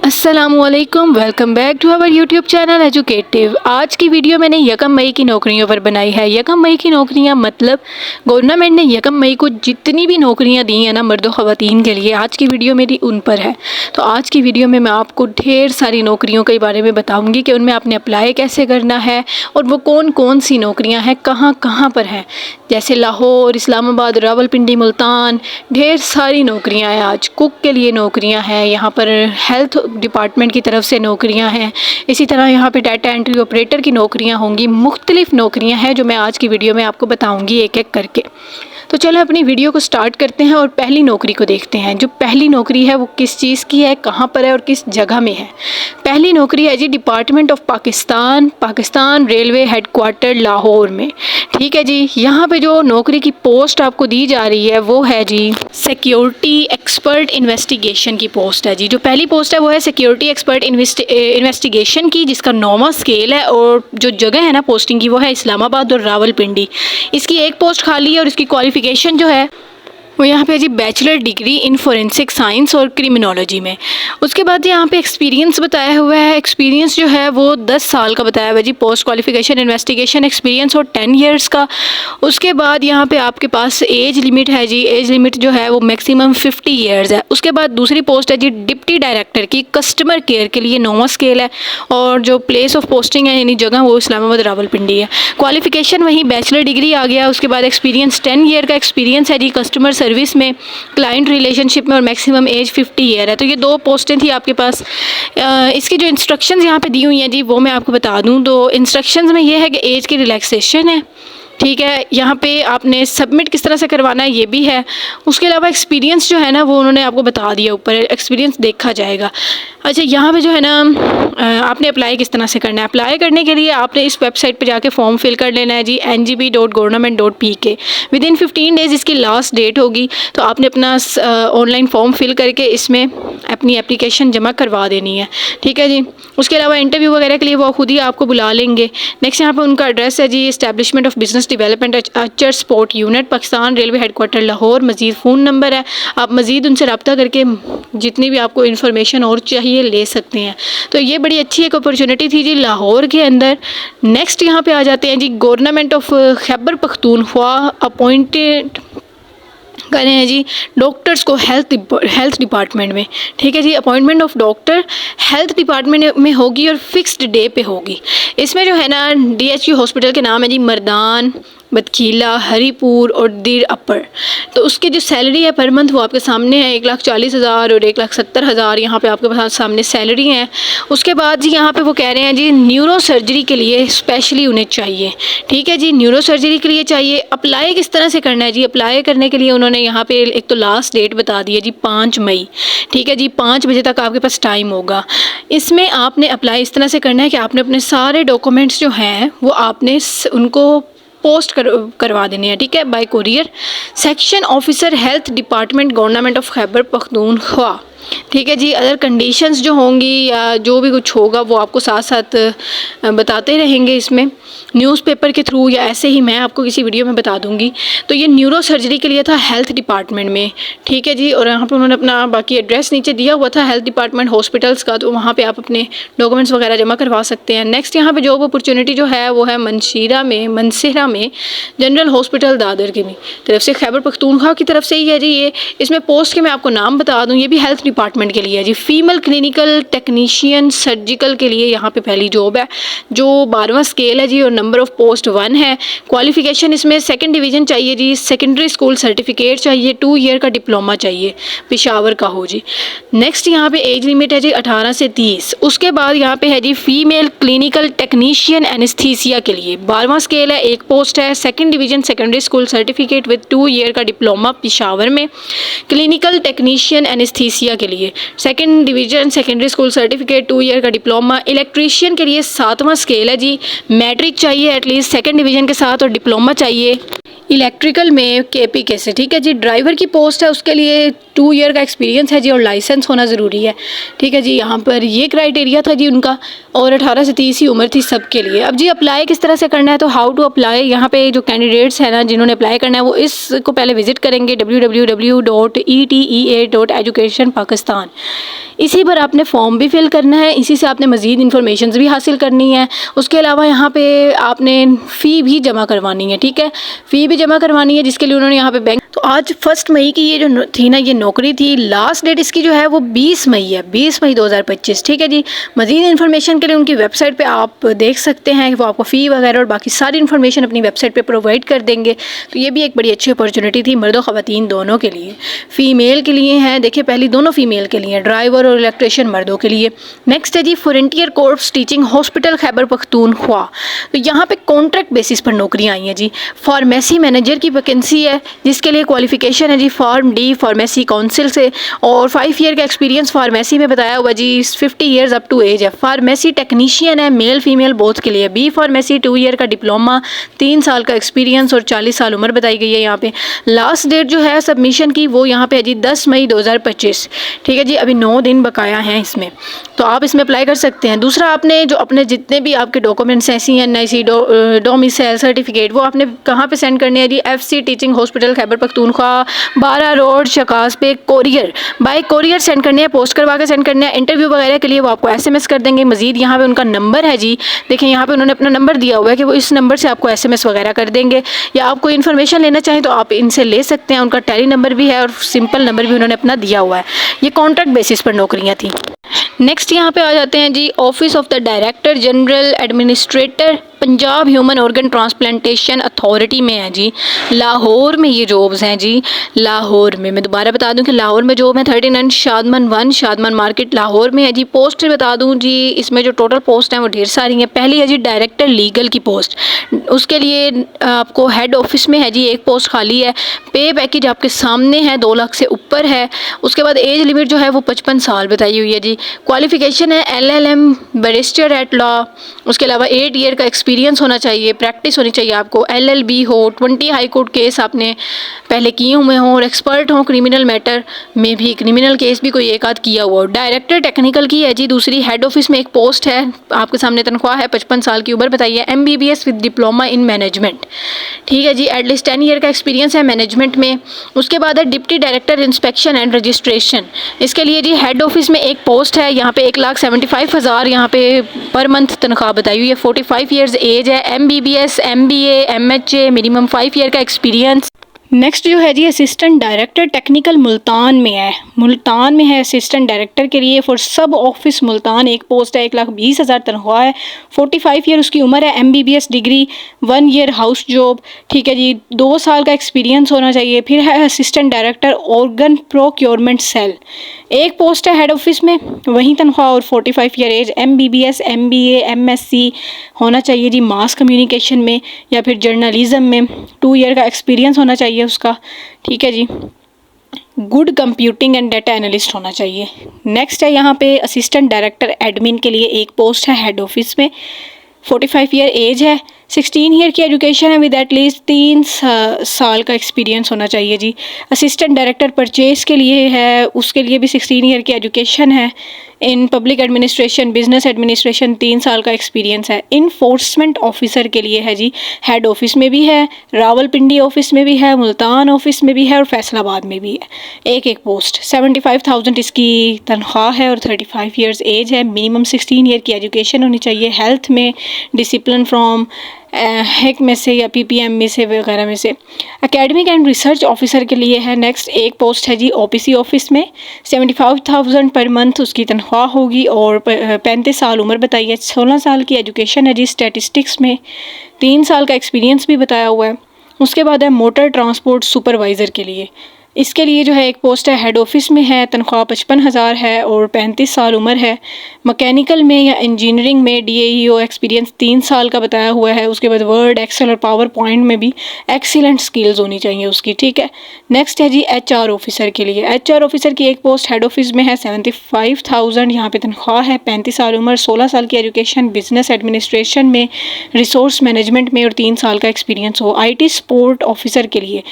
अस्सलामुअलैकुम, welcome back to our YouTube channel educative. आज की वीडियो मैंने यकम मई की नौकरियों पर बनाई है। यकम मई की नौकरियां मतलब गवर्नमेंट ने यकम मई को जितनी भी नौकरियां दी हैं ना मर्द व ख़वातीन के लिए, आज की वीडियो मेरी उन पर है। तो आज की वीडियो में मैं आपको ढेर सारी नौकरियों के बारे में बताऊँगी कि उनमें आपने अप्लाई कैसे करना है और वो कौन कौन सी नौकरियाँ हैं, कहाँ कहाँ पर हैं। जैसे लाहौर, इस्लामाबाद, रावलपिंडी, मुल्तान, ढेर सारी नौकरियां हैं। आज कुक के लिए नौकरियां हैं, यहाँ पर हेल्थ डिपार्टमेंट की तरफ से नौकरियां हैं। इसी तरह यहाँ पे डाटा एंट्री ऑपरेटर की नौकरियां होंगी। मुख्तलिफ नौकरियां हैं जो मैं आज की वीडियो में आपको बताऊंगी एक एक करके। तो चलो अपनी वीडियो को स्टार्ट करते हैं और पहली नौकरी को देखते हैं। जो पहली नौकरी है वो किस चीज़ की है, कहाँ पर है और किस जगह में है। पहली नौकरी है जी department of Pakistan railway headquarters Lahore में। ठीक है जी। यहाँ पे जो नौकरी की पोस्ट आपको दी जा रही है वो है जी सिक्योरिटी एक्सपर्ट इन्वेस्टिगेशन की पोस्ट है जी। जो पहली पोस्ट है वो है सिक्योरिटी एक्सपर्ट इन्वेस्टिगेशन की, जिसका 9वां स्केल है और जो जगह है ना पोस्टिंग की वो है इस्लामाबाद और रावलपिंडी। इसकी एक पोस्ट खाली है और इसकी क्वालिफिकेशन जो है वो यहाँ पे जी bachelor degree in forensic science और क्रिमिनोलॉजी में। उसके बाद यहाँ पे एक्सपीरियंस बताया हुआ है। एक्सपीरियंस जो है वो 10 साल का बताया हुआ है जी। पोस्ट क्वालिफिकेशन इन्वेस्टिगेशन एक्सपीरियंस और 10 ईयर्स का। उसके बाद यहाँ पे आपके पास एज लिमिट है जी। एज लिमिट जो है वो मैक्सिमम 50 ईयर्स है। उसके बाद दूसरी पोस्ट है जी डिप्टी डायरेक्टर की कस्टमर केयर के लिए 9वां स्केल है और जो प्लेस ऑफ पोस्टिंग है यानी जगह वो इस्लामाबाद रावलपिंडी है। क्वालिफिकेशन वहीं बैचलर डिग्री आ गया। उसके बाद एक्सपीरियंस 10 ईयर का एक्सपीरियंस है जी कस्टमर सर्विस में, क्लाइंट रिलेशनशिप में और मैक्सिमम एज 50 ईयर है। तो ये 2 पोस्टें थी आपके पास। इसकी जो इंस्ट्रक्शंस यहाँ पे दी हुई हैं जी वो मैं आपको बता दूँ। तो इंस्ट्रक्शंस में ये है कि एज की रिलैक्सेशन है। ठीक है। यहाँ पे आपने सबमिट किस तरह से करवाना है ये भी है। उसके अलावा एक्सपीरियंस जो है ना वो उन्होंने आपको बता दिया, ऊपर एक्सपीरियंस देखा जाएगा। अच्छा, यहाँ पे जो है ना आपने अप्लाई किस तरह से करना है। अप्लाई करने के लिए आपने इस वेबसाइट पे जाके फॉर्म फिल कर लेना है जी ngb.government.pk। विदिन 15 डेज़ इसकी लास्ट डेट होगी। तो आपने अपना ऑनलाइन फॉर्म फिल करके इसमें अपनी एप्लीकेशन जमा करवा देनी है। ठीक है जी। उसके अलावा इंटरव्यू वगैरह के लिए वो खुद ही आपको बुला लेंगे। नेक्स्ट यहाँ पर उनका एड्रेस है जी establishment of business development archer sport unit, Pakistan railway headquarters Lahore. मज़ीद फ़ोन नंबर है, आप मज़ीद उनसे रब्ता करके जितनी भी आपको इन्फॉर्मेशन और चाहिए ले सकते हैं। तो ये बड़ी अच्छी एक अपॉर्चुनिटी थी जी लाहौर के अंदर। नेक्स्ट यहाँ पे आ जाते हैं जी government of Khyber Pakhtunkhwa appointed कर रहे हैं जी डॉक्टर्स को हेल्थ डिपार्टमेंट में। ठीक है जी। Appointment of doctor health department में होगी और फिक्स्ड डे पे होगी। इसमें जो है ना DHQ हॉस्पिटल के नाम है जी मर्दान, बदखीला, हरीपुर और दीर अपर। तो उसकी जो सैलरी है पर मंथ वो आपके सामने है 1,40,000 और 1,70,000 यहाँ पे आपके पास सामने सैलरी है। उसके बाद जी यहाँ पे वो कह रहे हैं जी न्यूरो सर्जरी के लिए स्पेशली उन्हें चाहिए। ठीक है जी। न्यूरो सर्जरी के लिए चाहिए। अप्लाई किस तरह से करना है जी। अप्लाई करने के लिए उन्होंने यहाँ पे एक तो लास्ट डेट बता दी है जी 5 मई। ठीक है जी। 5 बजे तक आपके पास टाइम होगा। इसमें आपने अप्लाई इस तरह से करना है कि आपने अपने सारे डॉक्यूमेंट्स जो हैं वो आपने उनको पोस्ट करवा देने हैं। ठीक है, bye courier. Section officer health department government of Khyber Pakhtunkhwa. ठीक है जी। अदर कंडीशंस जो होंगी या जो भी कुछ होगा वो आपको साथ साथ बताते रहेंगे इसमें न्यूज़पेपर के थ्रू या ऐसे ही मैं आपको किसी वीडियो में बता दूंगी। तो ये न्यूरो सर्जरी के लिए था हेल्थ डिपार्टमेंट में। ठीक है जी। और यहाँ पे उन्होंने अपना बाकी एड्रेस नीचे दिया हुआ था हेल्थ डिपार्टमेंट हॉस्पिटल्स का, तो वहाँ पे आप अपने डॉक्यूमेंट्स वगैरह जमा करवा सकते हैं। नेक्स्ट यहाँ पे जॉब अपॉर्चुनिटी जो है वो है मनसेरा में जनरल हॉस्पिटल दादर की तरफ से, खैबर पख्तूनख्वा की तरफ से ही है जी ये। इसमें पोस्ट के मैं आपको नाम बता दूँ, ये भी हेल्थ डिपार्टमेंट के लिए है जी। फीमेल क्लिनिकल टेक्नीशियन सर्जिकल के लिए यहाँ पे पहली जॉब है जो 12वां स्केल है जी और नंबर ऑफ पोस्ट 1 है। क्वालिफिकेशन इसमें 2nd डिवीज़न चाहिए जी, सेकेंडरी स्कूल सर्टिफिकेट चाहिए, 2 ईयर का डिप्लोमा चाहिए, पेशावर का हो जी। नेक्स्ट यहाँ पे एज लिमिट है जी 18 से 30। उसके बाद यहाँ पे है जी फीमेल क्लिनिकल टेक्नीशियन एनेस्थीसिया के लिए 12वां स्केल है, 1 पोस्ट है, 2nd division secondary school certificate with 2 year का डिप्लोमा पेशावर में। क्लिनिकल टेक्नीशियन एनेस्थीसिया के लिए 2nd division secondary school certificate, 2 year का डिप्लोमा। इलेक्ट्रीशियन के लिए 7वां स्केल है जी, मैट्रिक चाहिए एटलीस्ट 2nd डिवीज़न के साथ और डिप्लोमा चाहिए इलेक्ट्रिकल में KPK से। ठीक है जी। ड्राइवर की पोस्ट है, उसके लिए 2 ईयर का एक्सपीरियंस है जी और लाइसेंस होना ज़रूरी है। ठीक है जी। यहाँ पर ये क्राइटेरिया था जी उनका और 18 से 30 ही उम्र थी सबके लिए। अब जी अप्लाई किस तरह से करना है, तो हाउ टू अप्लाई। यहाँ पे जो कैंडिडेट्स हैं ना जिन्होंने अप्लाई करना है वो इसको पहले विजिट करेंगे www.etea.education पाकिस्तान। इसी पर आपने फॉर्म भी फिल करना है, इसी से आपने मज़ीद इन्फॉर्मेशन भी हासिल करनी है। उसके अलावा यहाँ पे आपने फ़ी भी जमा करवानी है, ठीक है, फ़ी भी जमा करवानी है, जिसके लिए उन्होंने यहाँ पे बैंक। तो आज 1 मई की ये जो थी ना, ये नौकरी थी, लास्ट डेट इसकी जो है वो 20 मई है, 20 मई 2025, ठीक है जी। मज़ीद इन्फॉर्मेशन के लिए उनकी वेबसाइट पे आप देख सकते हैं कि वो आपको फ़ी वगैरह और बाकी सारी इन्फॉर्मेशन अपनी वेबसाइट पे प्रोवाइड कर देंगे। तो ये भी एक बड़ी अच्छी अपॉर्चुनिटी थी मर्द और ख़वातीन दोनों के लिए। फ़ीमेल के लिए हैं, देखिए पहली दोनों फ़ीमेल के लिए, ड्राइवर और इलेक्ट्रिशियन मर्दों के लिए। नेक्स्ट है जी frontier corps teaching hospital Khyber Pakhtunkhwa. तो यहाँ पे कॉन्ट्रैक्ट बेसिस पर नौकरियाँ आई हैं जी। फार्मेसी मैनेजर की वैकेंसी है, जिसके लिए क्वालिफिकेशन है जी फॉर्म डी फार्मेसी काउंसिल से, और 5 ईयर का एक्सपीरियंस फार्मेसी में बताया हुआ जी, 50 ईयर्स अप टू एज है। फार्मेसी टेक्नीशियन है, मेल फीमेल बोथ के लिए। बी फार्मेसी 2 ईयर का डिप्लोमा, 3 साल का एक्सपीरियंस और 40 साल उम्र बताई गई है यहाँ पे। लास्ट डेट जो है सबमिशन की वो यहाँ पे है जी 10 मई 2025, ठीक है जी। अभी 9 दिन बकाया हैं इसमें, तो आप इसमें अप्लाई कर सकते हैं। दूसरा, आपने जो अपने जितने भी आपके डॉक्यूमेंट्स हैं, CNIC डोमिसाइल सर्टिफिकेट, वो आपने कहाँ पे सेंड करने हैं जी? FC teaching hospital Khyber Pakhtunkhwa 12 road Shakas पे कोरियर, बाय कोरियर सेंड करने हैं, पोस्ट करवा के सेंड करने हैं। इंटरव्यू वगैरह के लिए वो आपको SMS कर देंगे। मजीद यहाँ पे उनका नंबर है जी, देखें यहाँ पे उन्होंने अपना नंबर दिया हुआ है कि वो इस नंबर से आपको SMS वगैरह कर देंगे, या आप कोई इन्फॉर्मेशन लेना चाहें तो आप इनसे ले सकते हैं। उनका टेली नंबर भी है और सिंपल नंबर भी उन्होंने अपना दिया हुआ है। ये कॉन्ट्रैक्ट बेसिस पर नौकरियाँ थी। नेक्स्ट यहाँ पे आ जाते हैं जी office of the director general administrator Punjab human organ transplantation authority में है जी। लाहौर में ये जॉब्स हैं जी। लाहौर में मैं दोबारा बता दूं कि लाहौर में जॉब है 39 शादमन 1 शादमन मार्केट लाहौर में है जी। पोस्ट बता दूं जी, इसमें जो टोटल पोस्ट हैं वो ढेर सारी हैं। पहली है जी डायरेक्टर लीगल की पोस्ट, उसके लिए आपको हेड ऑफिस में है जी एक पोस्ट खाली है। पे पैकेज आपके सामने है, 2 लाख से ऊपर है। उसके बाद एज लिमिट जो है वो 55 साल बताई हुई है जी। क्वालिफिकेशन है LLM बैरिस्टर एट लॉ। उसके अलावा 8 ईयर का एक्सपीरियंस होना चाहिए, प्रैक्टिस होनी चाहिए आपको, LLB हो, 20 हाई कोर्ट केस आपने पहले किए हुए हों और एक्सपर्ट हों क्रिमिनल मैटर में भी, क्रिमिनल केस भी कोई एक आध किया हुआ हो। डायरेक्टर टेक्निकल की है जी दूसरी। हेड ऑफिस में एक पोस्ट है, आपके सामने तनख्वाह है, 55 साल की उम्र बताइए। MBBS with diploma in management, ठीक है जी। एटलीस्ट 10 ईयर का एक्सपीरियंस है मैनेजमेंट में। उसके बाद है deputy director inspection and registration, इसके लिए जी हेड ऑफिस में एक पोस्ट है। यहाँ पे 1,75,000 यहाँ पे पर मंथ तनख्वाह बताई हुई है। 45 ईयर्स एज है। MBBS MBA MHA minimum 5 year का एक्सपीरियंस। नेक्स्ट जो है जी असिस्टेंट डायरेक्टर टेक्निकल मुल्तान में है। मुल्तान में है असिस्टेंट डायरेक्टर के लिए फॉर सब ऑफिस मुल्तान एक पोस्ट है। 1,20,000 तनख्वाह है। 45 ईयर उसकी उम्र है। MBBS degree, 1 year house job, ठीक है जी। 2 साल का एक्सपीरियंस होना चाहिए। फिर है assistant director organ procurement cell, एक पोस्ट है हेड ऑफिस में, वहीं तनख्वाह और 45 year age. MBBS MBA MSc होना चाहिए जी मास कम्युनिकेशन में या फिर जर्नलिज्म में। 2 ईयर का एक्सपीरियंस होना चाहिए उसका, ठीक है जी। Good computing and data analyst होना चाहिए। नेक्स्ट है यहाँ पे असिस्टेंट डायरेक्टर एडमिन के लिए एक पोस्ट है हेड ऑफिस में। 45 ईयर एज है। 16 ईयर की एजुकेशन है विद एटलीस्ट 3 साल का एक्सपीरियंस होना चाहिए जी। असिस्टेंट डायरेक्टर परचेज के लिए है, उसके लिए भी 16 ईयर की एजुकेशन है। In public administration business administration 3 साल का एक्सपीरियंस है। इन्फोर्समेंट ऑफिसर के लिए है जी, हेड ऑफिस में भी है, रावलपिंडी ऑफिस में भी है, मुल्तान ऑफिस में भी है और फैसलाबाद में भी है। एक एक पोस्ट। 75,000 इसकी तनख्वाह है और 35 ईयर्स एज है। मिनिमम 16 ईयर की एजुकेशन होनी चाहिए। हेल्थ में डिसिप्लिन फ्रॉम हैक में से या PPM में से वगैरह में से। एकेडमिक एंड रिसर्च ऑफिसर के लिए है। नेक्स्ट एक पोस्ट है जी OPC ऑफिस में। 75,000 पर मंथ उसकी तनख्वाह होगी और 35 साल उम्र बताइए। 16 साल की एजुकेशन है जी। स्टैटिस्टिक्स में 3 साल का एक्सपीरियंस भी बताया हुआ है। उसके बाद है मोटर ट्रांसपोर्ट सुपरवाइज़र के लिए, इसके लिए जो है एक पोस्ट है हेड ऑफिस में है, तनख्वाह 55,000 है और 35 साल उम्र है। मैकेनिकल में या इंजीनियरिंग में DAEO एक्सपीरियंस 3 साल का बताया हुआ है। उसके बाद वर्ड एक्सेल और पावर पॉइंट में भी एक्सीलेंट स्किल्स होनी चाहिए उसकी, ठीक है। नेक्स्ट है जी HR ऑफिसर के लिए। HR ऑफिसर की एक पोस्ट हेड ऑफिस में है। 75,000 यहाँ पे तनख्वाह है। 35 साल उम्र, 16 साल की एजुकेशन, बिजनेस एडमिनिस्ट्रेशन में, रिसोर्स मैनेजमेंट में और 3 साल का एक्सपीरियंस हो। IT सपोर्ट ऑफिसर के लिए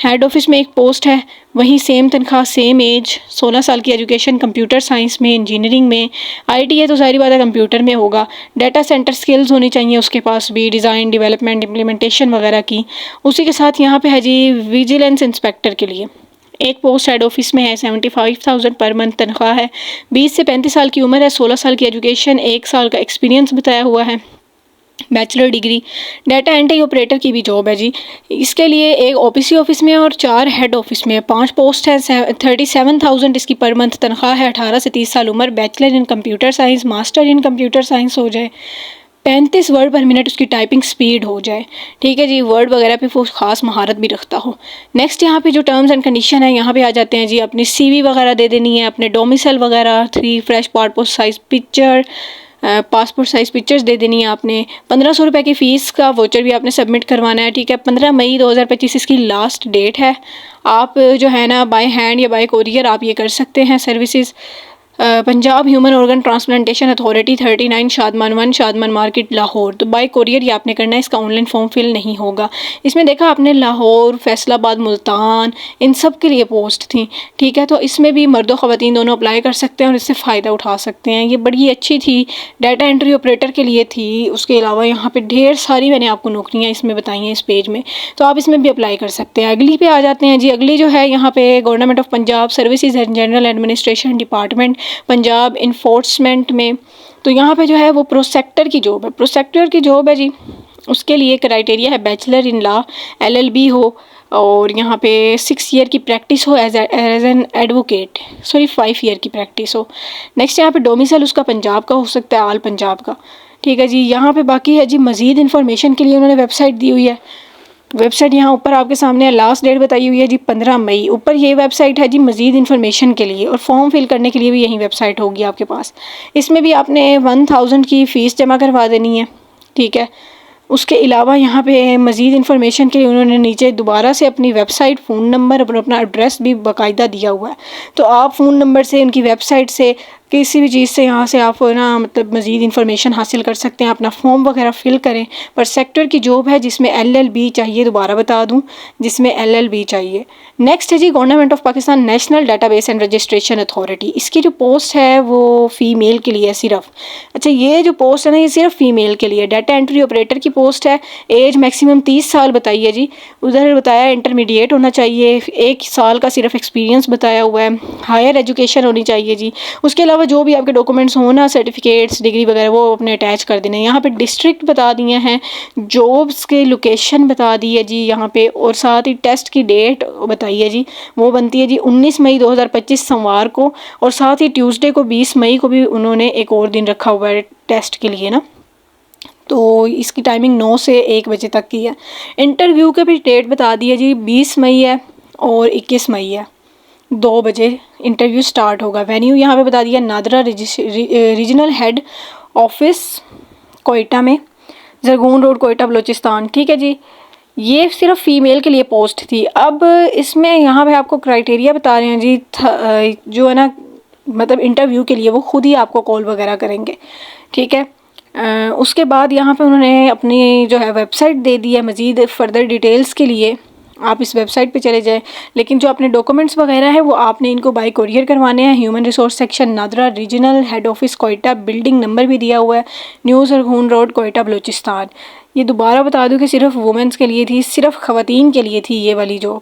हेड ऑफिस में एक पोस्ट है, वहीं सेम तनख्वाह, सेम एज, 16 साल की एजुकेशन, कंप्यूटर साइंस में, इंजीनियरिंग में। IT है तो सारी बात है कंप्यूटर में होगा। डाटा सेंटर स्किल्स होनी चाहिए उसके पास भी, डिज़ाइन डेवलपमेंट इम्प्लीमेंटेशन वगैरह की। उसी के साथ यहाँ पे है जी विजिलेंस इंस्पेक्टर के लिए एक पोस्ट हेड ऑफिस में है, 75,000 पर मंथ तनख्वाह है। 20 से 35 साल की उम्र है, 16 साल की एजुकेशन, 1 साल का एक्सपीरियंस बताया हुआ है, bachelor degree. Data entry operator की भी जॉब है जी। इसके लिए एक ओपीसी ऑफिस में और 4 हेड ऑफिस में 5 पोस्ट हैं। 37,000 इसकी पर मंथ तनख्वाह है। 18 से 30 साल उम्र, bachelor in computer science, master in computer science हो जाए, 35 वर्ड पर मिनट उसकी टाइपिंग स्पीड हो जाए, ठीक है जी, वर्ड वगैरह पे वो खास महारत भी रखता हो। नेक्स्ट यहाँ पे जो टर्म्स एंड कंडीशन है यहाँ पे आ जाते हैं जी। अपनी सीवी वगैरह दे देनी है, अपने डोमिसाइल वगैरह, 3 fresh passport size picture, passport size pictures दे देनी है आपने। 1500 रुपये की फ़ीस का वोचर भी आपने सबमिट करवाना है, ठीक है। 15 मई 2025 इसकी लास्ट डेट है। आप जो है ना बाय हैंड या बाय कोरियर आप ये कर सकते हैं services. Punjab human organ transplantation authority 39 Shadman 1 Shadman market Lahore. तो बाय कोरियर ये आपने करना है, इसका ऑनलाइन फॉर्म फिल नहीं होगा। इसमें देखा आपने लाहौर, फैसलाबाद, मुल्तान इन सब के लिए पोस्ट थी, ठीक है। तो इसमें भी मर्द और ख़वातीन दोनों अप्लाई कर सकते हैं और इससे फ़ायदा उठा सकते हैं। ये बड़ी अच्छी थी, डाटा एंट्री ऑपरेटर के लिए थी। उसके अलावा यहाँ पर ढेर सारी मैंने आपको नौकरियाँ इसमें बताई हैं इस पेज में, तो आप इसमें भी अप्लाई कर सकते हैं। अगली पे आ जाते हैं जी। अगली जो है यहाँ पे government of Punjab services and general administration department Punjab enforcement में। तो यहाँ पे जो है वो प्रोसेक्टर की जॉब है। प्रोसेक्टर की जॉब है जी, उसके लिए क्राइटेरिया है बैचलर इन लॉ, LLB हो और यहाँ पे 6 ईयर की प्रैक्टिस हो as an advocate, sorry 5 year की प्रैक्टिस हो। नेक्स्ट यहाँ पे डोमिसाइल उसका पंजाब का हो सकता है, ऑल पंजाब का, ठीक है जी। यहाँ पे बाकी है जी मज़ीद इन्फॉर्मेशन के लिए उन्होंने वेबसाइट दी हुई है। वेबसाइट यहाँ ऊपर आपके सामने है, लास्ट डेट बताई हुई है जी 15 मई। ऊपर ये वेबसाइट है जी मज़ीद इन्फॉर्मेशन के लिए, और फॉर्म फिल करने के लिए भी यही वेबसाइट होगी आपके पास। इसमें भी आपने 1000 की फ़ीस जमा करवा देनी है, ठीक है। उसके अलावा यहाँ पे मज़ीद इन्फॉर्मेशन के लिए उन्होंने नीचे दोबारा से अपनी वेबसाइट, फ़ोन नंबर और अपना एड्रेस भी बाकायदा दिया हुआ है। तो आप फ़ोन नंबर से, उनकी वेबसाइट से, किसी भी चीज़ से यहाँ से आप ना मतलब मज़ीद इन्फॉर्मेशन हासिल कर सकते हैं। अपना फॉर्म वगैरह फ़िल करें। पर सेक्टर की जॉब है जिसमें LLB चाहिए, दोबारा बता दूँ, जिसमें LLB चाहिए। नेक्स्ट है जी government of Pakistan national database and registration authority. इसकी जो पोस्ट है वो फ़ीमेल के लिए सिर्फ। अच्छा, ये जो पोस्ट है ना ये सिर्फ फ़ीमेल के लिए। डाटा एंट्री ऑपरेटर की पोस्ट है। एज मैक्सिमम 30 साल बताई है जी। उधर बताया इंटरमीडिएट होना चाहिए, 1 साल का सिर्फ एक्सपीरियंस बताया हुआ है, हायर एजुकेशन होनी चाहिए जी। उसके अलावा जो भी आपके डॉक्यूमेंट्स हो ना, सर्टिफिकेट्स, डिग्री वगैरह, वो अपने अटैच कर देने। यहाँ पे डिस्ट्रिक्ट बता दिए हैं, जॉब्स के लोकेशन बता दी है जी यहाँ पे, और साथ ही टेस्ट की डेट बताई है जी। वो बनती है जी 19 मई 2025 सोमवार को, और साथ ही ट्यूसडे को 20 मई को भी उन्होंने एक और दिन रखा हुआ है टेस्ट के लिए ना। तो इसकी टाइमिंग 9 से 1 बजे तक की है। इंटरव्यू के भी डेट बता दी है जी, 20 मई है और 21 मई है, 2 बजे इंटरव्यू स्टार्ट होगा। वेन्यू यहाँ पे बता दिया, NADRA regional head office Quetta में, जरगोन रोड, कोयटा, बलूचिस्तान, ठीक है जी। ये सिर्फ फ़ीमेल के लिए पोस्ट थी। अब इसमें यहाँ पे आपको क्राइटेरिया बता रहे हैं जी, जो है ना मतलब इंटरव्यू के लिए वो खुद ही आपको कॉल वगैरह करेंगे, ठीक है। उसके बाद यहाँ पे उन्होंने अपनी जो है वेबसाइट दे दी है। मज़ीद फर्दर डिटेल्स के लिए आप इस वेबसाइट पे चले जाएं। लेकिन जो अपने डॉक्यूमेंट्स वगैरह है वो आपने इनको बाय कोरियर करवाने हैं। Human resource section, NADRA regional head office Quetta, building number भी दिया हुआ है, न्यू सरगोन रोड, कोयटा, बलूचिस्तान। ये दोबारा बता दूं कि सिर्फ वुमेंस के लिए थी, सिर्फ ख़वातीन के लिए थी ये वाली जॉब,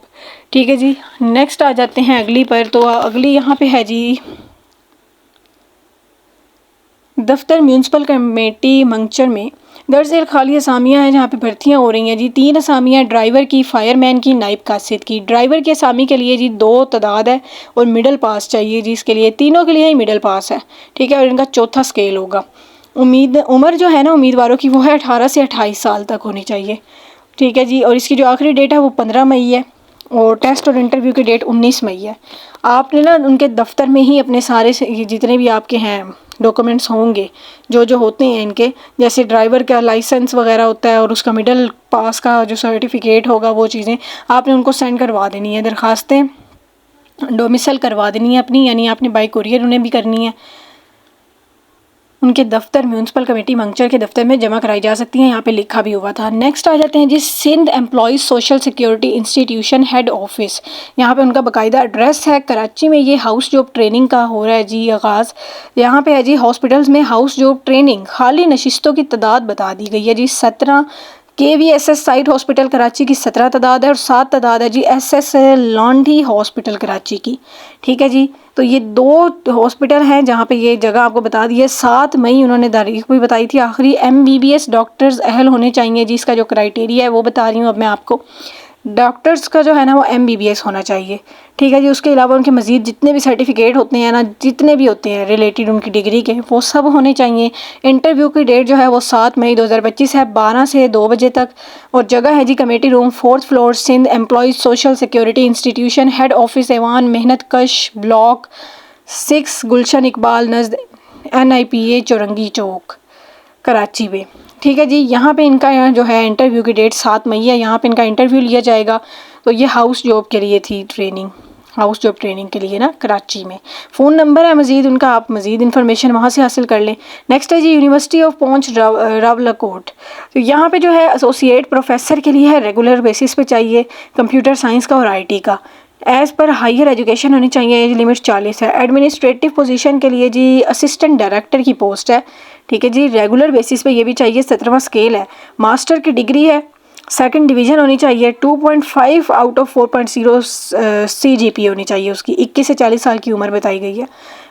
ठीक है जी। नेक्स्ट आ जाते हैं अगली पर। तो अगली यहाँ पे है जी दफ्तर म्यूनसिपल कमेटी मंगचर में दरअसल खाली असामियाँ हैं जहाँ पे भर्तियाँ हो रही हैं जी। 3 असामियाँ ड्राइवर की, फायरमैन की, नाइब कासिद की। ड्राइवर की असामी के लिए जी 2 तादाद है और मिडल पास चाहिए जी। इसके लिए तीनों के लिए ही मिडल पास है, ठीक है, और इनका चौथा स्केल होगा। उम्र जो है ना उम्मीदवारों की वो है 18 से 28 साल तक होनी चाहिए, ठीक है जी। और इसकी जो आखिरी डेट है वो 15 मई है, और टेस्ट और इंटरव्यू की डेट 19 मई है। आपने ना उनके दफ्तर में ही अपने सारे जितने भी आपके हैं डॉक्यूमेंट्स होंगे, जो होते हैं इनके, जैसे ड्राइवर का लाइसेंस वगैरह होता है और उसका मिडल पास का जो सर्टिफिकेट होगा, वो चीज़ें आपने उनको सेंड करवा देनी है। दरखास्तें डोमिसाइल करवा देनी है अपनी, यानी आपने बाय कुरियर उन्हें भी करनी है। उनके दफ्तर म्यूनसिपल कमेटी मंगचर के दफ्तर में जमा कराई जा सकती हैं, यहाँ पे लिखा भी हुआ था। नेक्स्ट आ जाते हैं जी Sindh employees social security institution head office. यहाँ पे उनका बाकायदा एड्रेस है, कराची में ये हाउस जॉब ट्रेनिंग का हो रहा है जी आगाज़। यहाँ पे है जी हॉस्पिटल्स में हाउस जॉब ट्रेनिंग। खाली नशिस्तों की तादाद बता दी गई है जी 17 KVSS साइट हॉस्पिटल कराची की 17 तादाद है और 7 तादाद है जी SS लॉन्डी हॉस्पिटल कराची की। ठीक है जी, तो ये 2 हॉस्पिटल हैं जहाँ पे ये जगह आपको बता दी है। 7 मई उन्होंने तारीख भी बताई थी आखिरी। MBBS डॉक्टर्स अहल होने चाहिए जी, इसका जो क्राइटेरिया है वो बता रही हूँ अब मैं आपको। डॉक्टर्स का जो है ना वो MBBS होना चाहिए। ठीक है जी, उसके अलावा उनके मज़ीद जितने भी सर्टिफिकेट होते हैं ना, जितने भी होते हैं रिलेटेड उनकी डिग्री के, वो सब होने चाहिए। इंटरव्यू की डेट जो है वो 7 मई 2025 है, 12 से 2 बजे तक। और जगह है जी committee room 4th floor, Sindh employees social security institution, head office Aiwan Mehnat Kash, block 6, Gulshan Iqbal नज़द NIPA चौरंगी चौक कराची में। ठीक है जी, यहाँ पे इनका जो है इंटरव्यू की डेट 7 मई है, यहाँ पे इनका इंटरव्यू लिया जाएगा। तो ये हाउस जॉब के लिए थी ट्रेनिंग, हाउस जॉब ट्रेनिंग के लिए ना कराची में। फ़ोन नंबर है मज़ीद उनका, आप मज़ीद इन्फॉर्मेशन वहाँ से हासिल कर लें। नेक्स्ट है जी यूनिवर्सिटी ऑफ पौंच रावलाकोट। तो यहाँ पे जो है एसोसिएट प्रोफेसर के लिए है, रेगुलर बेसिस पे चाहिए, कंप्यूटर साइंस का और IT का। एज़ पर हायर एजुकेशन होनी चाहिए, एज लिमिट 40 है। एडमिनिस्ट्रेटिव पोजीशन के लिए जी असिस्टेंट डायरेक्टर की पोस्ट है। ठीक है जी, रेगुलर बेसिस पे ये भी चाहिए, 17वां स्केल है। मास्टर की डिग्री है, 2nd डिवीज़न होनी चाहिए, 2.5 आउट ऑफ 4.0 CGPA होनी चाहिए उसकी। 21 से 40 साल की उम्र बताई गई है।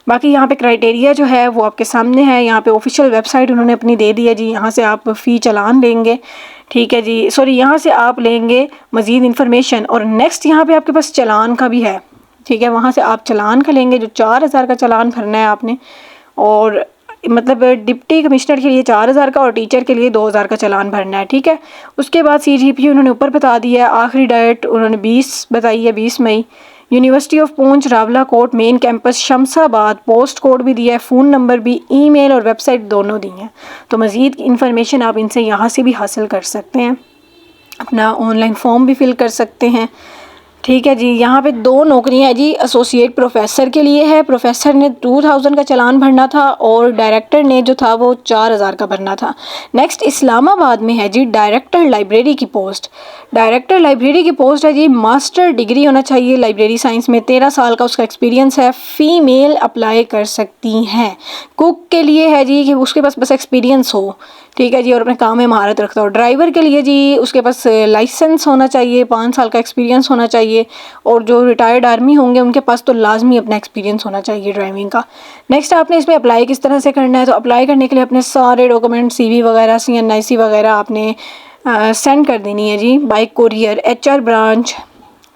बाकी यहाँ पे क्राइटेरिया जो है वो आपके सामने है। यहाँ पे ऑफिशियल वेबसाइट उन्होंने अपनी दे दी है जी, यहाँ से आप फ़ी चालान लेंगे। ठीक है जी, सॉरी यहाँ से आप लेंगे मज़ीद इन्फॉर्मेशन। और नेक्स्ट यहाँ पे आपके पास चालान का भी है। ठीक है, वहाँ से आप चालान का लेंगे, जो 4000 का चालान भरना है आपने। और मतलब डिप्टी कमिश्नर के लिए 4000 का और टीचर के लिए 2000 का चालान भरना है। ठीक है, उसके बाद CGPA उन्होंने ऊपर बता दिया है। आखिरी डेट उन्होंने 20 बताई है, 20 मई। University of Poonch Rawalakot main campus Shamsabad, post code भी दिया है, फ़ोन नंबर भी, ईमेल और वेबसाइट दोनों दी हैं। तो मज़ीद इन्फॉर्मेशन आप इनसे यहाँ से भी हासिल कर सकते हैं, अपना ऑनलाइन फॉर्म भी फिल कर सकते हैं। ठीक है जी, यहाँ पे 2 नौकरियाँ हैं जी। एसोसिएट प्रोफेसर के लिए है, प्रोफेसर ने 2000 का चालान भरना था और डायरेक्टर ने जो था वो 4000 का भरना था। नेक्स्ट इस्लामाबाद में है जी डायरेक्टर लाइब्रेरी की पोस्ट। डायरेक्टर लाइब्रेरी की पोस्ट है जी, मास्टर डिग्री होना चाहिए लाइब्रेरी साइंस में, 13 साल का उसका एक्सपीरियंस है। फ़ीमेल अप्लाई कर सकती हैं। कुक के लिए है जी कि उसके पास बस एक्सपीरियंस हो, ठीक है जी, और अपने काम में महारत रखता हो। ड्राइवर के लिए जी उसके पास लाइसेंस होना चाहिए, 5 साल का एक्सपीरियंस होना चाहिए। और जो रिटायर्ड आर्मी होंगे उनके पास तो लाजमी अपना एक्सपीरियंस होना चाहिए ड्राइविंग का। नेक्स्ट आपने इसमें अप्लाई किस तरह से करना है, तो अप्लाई करने के लिए अपने सारे डॉक्यूमेंट CV वगैरह, CNIC वगैरह आपने सेंड कर देनी है जी by courier, HR branch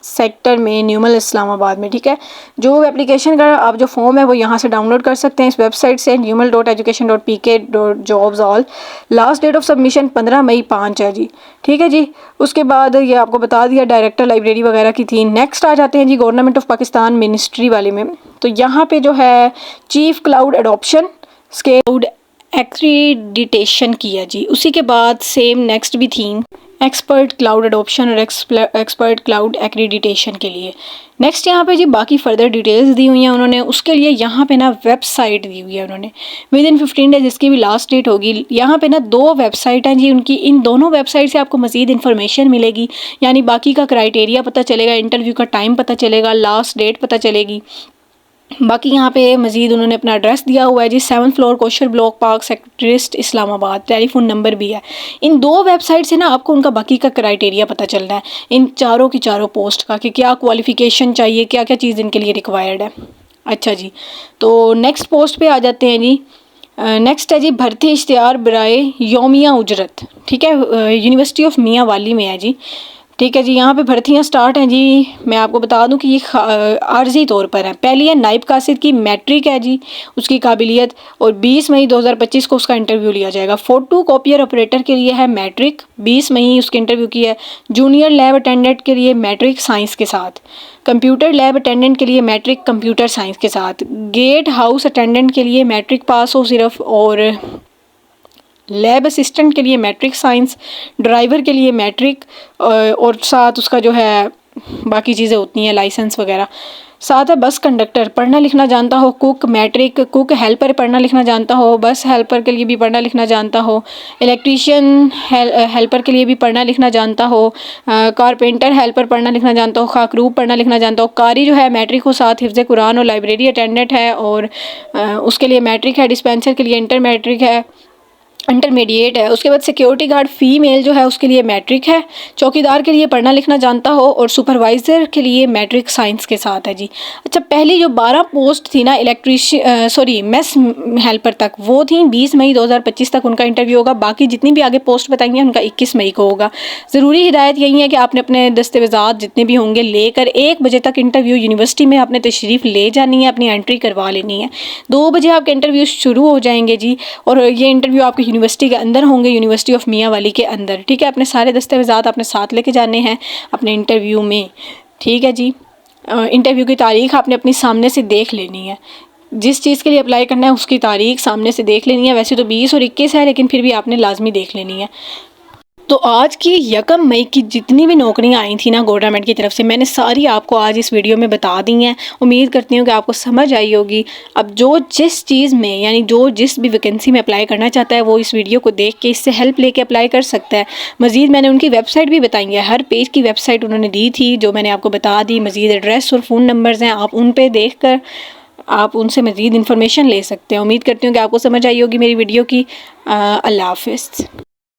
sector में, न्यूमल इस्लामाबाद में। ठीक है, जो एप्लीकेशन का आप जो फॉर्म है वो यहाँ से डाउनलोड कर सकते हैं इस वेबसाइट से, numal.education.pk.jobs all। Last date of submission 15 मई 5 है जी। ठीक है जी, उसके बाद ये आपको बता दिया डायरेक्टर लाइब्रेरी वगैरह की थी। नेक्स्ट आ जाते हैं जी गवर्नमेंट ऑफ पाकिस्तान मिनिस्ट्री वाले में। तो यहाँ पे जो है chief cloud adoption scale accreditation किया जी। उसी के बाद सेम नेक्स्ट भी थी एक्सपर्ट क्लाउड एडॉप्शन और एक्सपर्ट क्लाउड एक्रीडिटेशन के लिए। नेक्स्ट यहाँ पे जी बाकी फर्दर डिटेल्स दी हुई हैं उन्होंने, उसके लिए यहाँ पे ना वेबसाइट दी हुई है उन्होंने विदिन 15 डेज, इसकी भी लास्ट डेट होगी। यहाँ पे ना 2 वेबसाइट हैं जी उनकी, इन दोनों वेबसाइट से आपको मज़ीद इन्फॉर्मेशन मिलेगी, यानी बाकी का क्राइटेरिया पता चलेगा, इंटरव्यू का टाइम पता चलेगा, लास्ट डेट पता चलेगी। बाकी यहाँ पे मज़ीद उन्होंने अपना एड्रेस दिया हुआ है जी, 7th floor Kohsar block park secretariat Islamabad, telephone number भी है। इन 2 वेबसाइट से ना आपको उनका बाकी का क्राइटेरिया पता चलना है इन चारों की चारों पोस्ट का, कि क्या क्वालिफ़िकेशन चाहिए, क्या क्या चीज़ इनके लिए रिक्वायर्ड है। अच्छा जी, तो नेक्स्ट पोस्ट पे आ जाते हैं जी। नेक्स्ट है जी भर्ती इश्तिहार बराए योमिया उजरत। ठीक है, यूनिवर्सिटी ऑफ मियाँ वाली में है जी। ठीक है जी, यहाँ पे भर्तियाँ स्टार्ट हैं जी। मैं आपको बता दूं कि ये आर्जी तौर पर है। पहली है नाइब कासिद की, मैट्रिक है जी उसकी काबिलियत, और 20 मई 2025 को उसका इंटरव्यू लिया जाएगा। फोटो कॉपियर ऑपरेटर के लिए है मैट्रिक, 20 मई उसके इंटरव्यू की है। जूनियर लैब अटेंडेंट के लिए मैट्रिक साइंस के साथ। कंप्यूटर लैब अटेंडेंट के लिए मैट्रिक कंप्यूटर साइंस के साथ। गेट हाउस अटेंडेंट के लिए मैट्रिक पास हो सिर्फ, और लैब असिस्टेंट के लिए मैट्रिक साइंस। ड्राइवर के लिए मैट्रिक, और साथ उसका जो है बाकी चीज़ें होती हैं लाइसेंस वगैरह। साथ है बस कंडक्टर, पढ़ना लिखना जानता हो। कुक मैट्रिक, कुक हेल्पर पढ़ना लिखना जानता हो, बस हेल्पर के लिए भी पढ़ना लिखना जानता हो। इलेक्ट्रीशियन हेल्पर के लिए भी पढ़ना लिखना जानता हो। कारपेंटर हेल्पर पढ़ना लिखना जानता हो। खाकरूब पढ़ना लिखना जानता हो। कारी जो है मैट्रिक हो, साथ हिफ्ज़ कुरान और लाइब्रेरी अटेंडेंट है, और उसके लिए मैट्रिक है। डिस्पेंसर के लिए इंटर मैट्रिक है। इंटरमीडिएट है। उसके बाद सिक्योरिटी गार्ड फीमेल जो है उसके लिए मैट्रिक है। चौकीदार के लिए पढ़ना लिखना जानता हो और सुपरवाइज़र के लिए मैट्रिक साइंस के साथ है जी। अच्छा, पहली जो 12 पोस्ट थी ना मेस हेल्पर तक, वो थी 20 मई 2025 तक उनका इंटरव्यू होगा। बाकी जितनी भी आगे पोस्ट बताएंगे उनका 21 मई को होगा। ज़रूरी हिदायत यही है कि आपने अपने दस्तावेज़ात जितने भी होंगे लेकर 1 बजे तक इंटरव्यू यूनिवर्सिटी में आपने तशरीफ़ ले जानी है, अपनी एंट्री करवा लेनी है। 2 बजे आपके इंटरव्यू शुरू हो जाएंगे जी, और ये इंटरव्यू आपके यूनिवर्सिटी के अंदर होंगे, यूनिवर्सिटी ऑफ मियाँ वाली के अंदर। ठीक है, अपने सारे दस्तावेज़ात अपने साथ लेके जाने हैं अपने इंटरव्यू में। ठीक है जी। इंटरव्यू की तारीख आपने अपनी सामने से देख लेनी है। जिस चीज़ के लिए अप्लाई करना है उसकी तारीख सामने से देख लेनी है। वैसे तो 20 और 21 है, लेकिन फिर भी आपने लाजमी देख लेनी है। तो आज की 1 मई की जितनी भी नौकरियां आई थी ना गवर्नमेंट की तरफ से, मैंने सारी आपको आज इस वीडियो में बता दी हैं। उम्मीद करती हूँ कि आपको समझ आई होगी। अब जो जिस चीज़ में यानी जो जिस भी वैकेंसी में अप्लाई करना चाहता है वो इस वीडियो को देख के इससे हेल्प लेके अप्लाई कर सकता है। मज़ीद मैंने उनकी वेबसाइट भी बताई है, हर पेज की वेबसाइट उन्होंने दी थी जो मैंने आपको बता दी। मज़ीद एड्रेस और फ़ोन नंबर्स हैं, आप उन पर देख कर आप उनसे मज़ीद इन्फॉर्मेशन ले सकते हैं। उम्मीद करती हूँ कि आपको समझ आई होगी मेरी वीडियो की। अल्लाह हाफ़िज़।